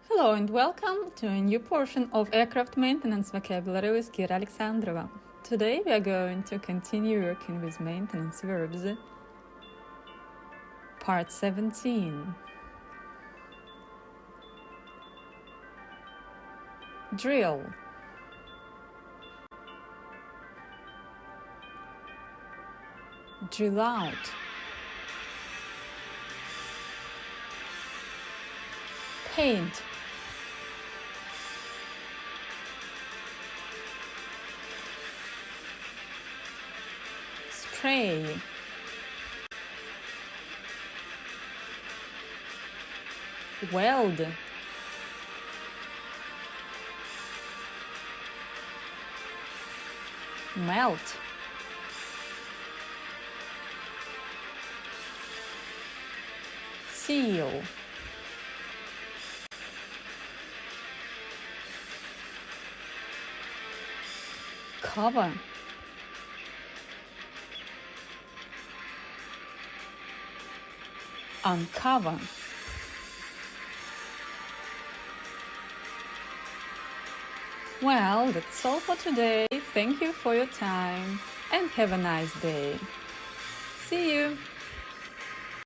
Hello and welcome to a new portion of aircraft maintenance vocabulary with Kira Alexandrova. Today we are going to continue working with maintenance verbs. Part 17. Drill. Drill out. Paint. Spray. Weld. Melt. Seal. Cover. Uncover. Well, that's all for today. Thank you for your time and have a nice day. See you!